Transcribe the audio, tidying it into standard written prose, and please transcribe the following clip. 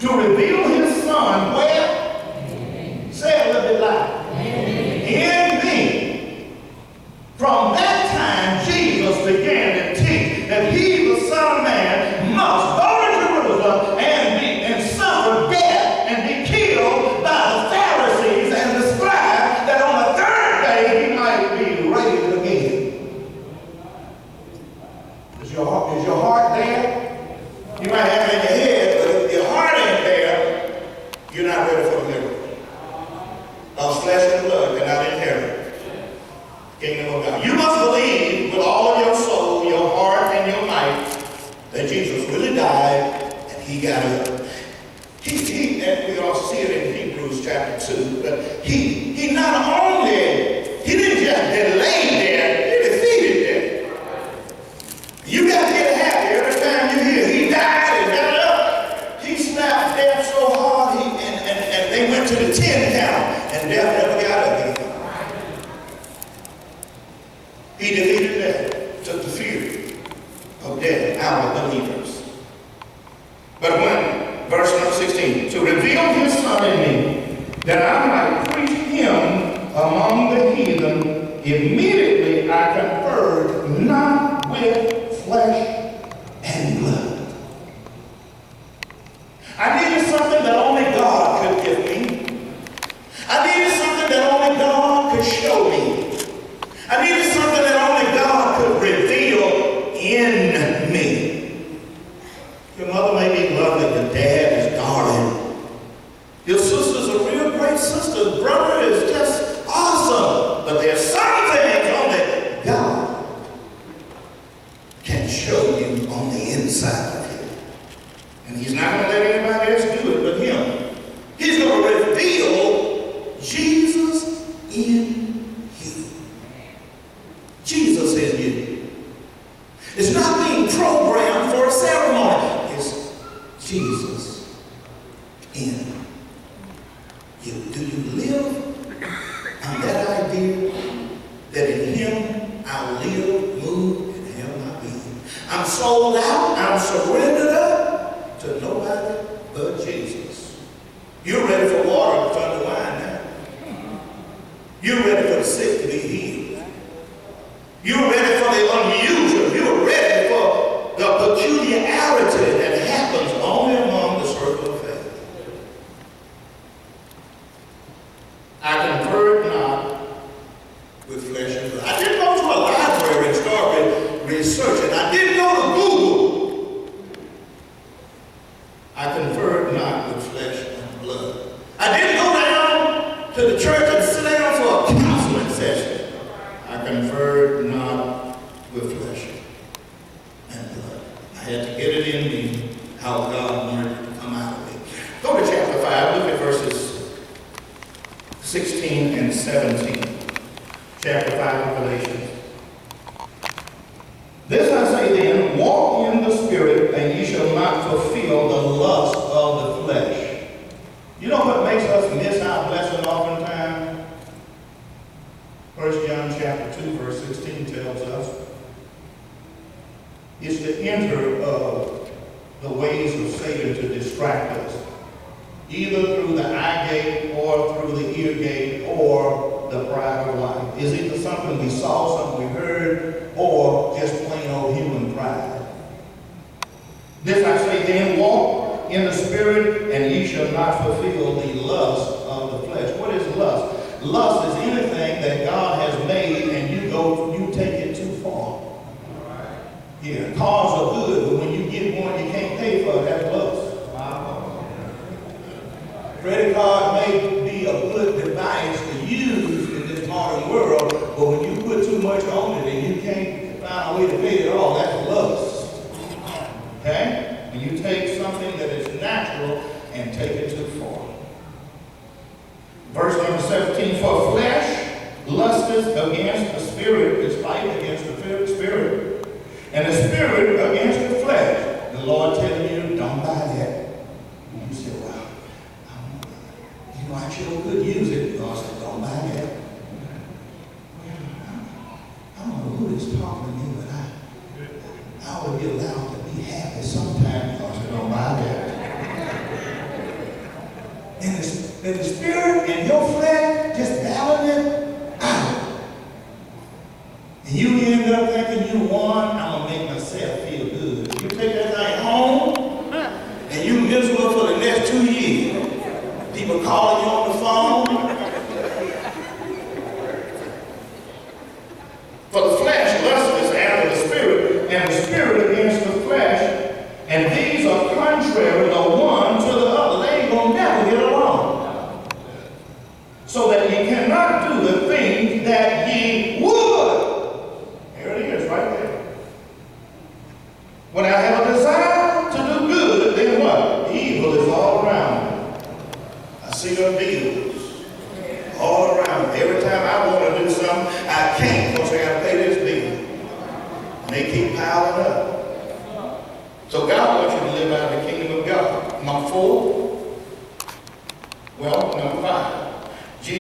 to reveal his son where? Say it a little bit louder. In me. From that time, Jesus began to teach that he, the Son of Man, must go to Jerusalem and suffer death and be killed by the Pharisees and the scribes, that on the third day he might be raised again. Is your heart there? You might have it in your head, but if your heart ain't there, you're not ready for the miracle. Because flesh and blood cannot inherit the kingdom of God. You must believe with all of your soul, your heart, and your might that Jesus really died and he got up. And we all see it in Hebrews chapter 2, but he not only, he didn't just delay there, he defeated death. You got to get happy every time you hear he died and got up. He slapped death so hard, and they went to the 10 count, and death never got up again. He defeated death, took the fear of death out of believers. But when verse number 16, to reveal his son in me, that I might preach him among the heathen, immediately I conferred not with flesh and blood. I needed something that only God could give me. I needed something that only God could show me. I needed something that only God could reveal in me. Your mother may be lovely, your dad is darling. Your sister's a real great sister. Brother is just awesome. But there's some things only God can show you on the inside of you. And he's not going to let anybody else do it but him. He's going to reveal Jesus in you. Jesus in you. It's not being programmed for a ceremony. Jesus in you. Do you live on that idea that in him I live, move, and have my being? I'm sold out, I'm surrendered up to nobody but Jesus. You're ready for water to turn to wine now. You're ready for the sick to be healed. You're ready for the unusual. You're ready for the peculiarity that happens only among the circle of faith. I conferred not with flesh and blood. I didn't go to a library and start researching. I didn't go to Google. I conferred not with flesh and blood. I didn't go down to the church and sit down for a counseling session. I conferred not with flesh and blood. I had to get it in me how God wanted it to come out of me. Go to chapter 5, look at verses 16 and 17. Chapter 5 of Galatians. This I say then, walk in the Spirit, and ye shall not fulfill the lust of the flesh. You know what makes us miss our blessing oftentimes? 1 John chapter 2, verse 16 tells us it's to enter the ways of Satan to distract us, either through the eye gate or through the ear gate or the pride of life. Is it something we saw, something we heard, or just plain old human pride? This I say then, walk in the Spirit, and ye shall not fulfill the lust of the flesh. What is lust? Lust is anything that God has made and you take it too far. Yeah, cars are good, but when you get one you can't pay for it, that's lust. Credit card may be a good device to use in this modern world, but when you put too much on it and you can't find a way to pay it all, that's lust. Okay? When you take something that is natural and take it too far. Verse number 17, for flesh lusteth against the spirit, is fighting against the spirit, and the spirit against the flesh. The Lord telling you, don't buy that. And you say, well, I sure could use it. God said, don't buy that. I don't know who is talking to me, but I would be allowed to be happy sometimes. God said, don't buy that. that the spirit and your flesh just battling it out. And you end up thinking you won, I'm going to make myself feel good. You take that thing home, and you miserable for the next 2 years. People calling you on the phone. For the flesh lusts after the spirit, and the spirit against the flesh, and these are contrary the one to the other. They ain't gonna never get along. So that ye cannot do the things that ye would. Here it is, right there. When I have a desire to do good, then what? Evil is all around me. I see them bills all around me. Every time I want to do something, I can't because I got to pay this bill. And they keep piling up. So God wants you to live out of the kingdom of God. Number 4. Well, number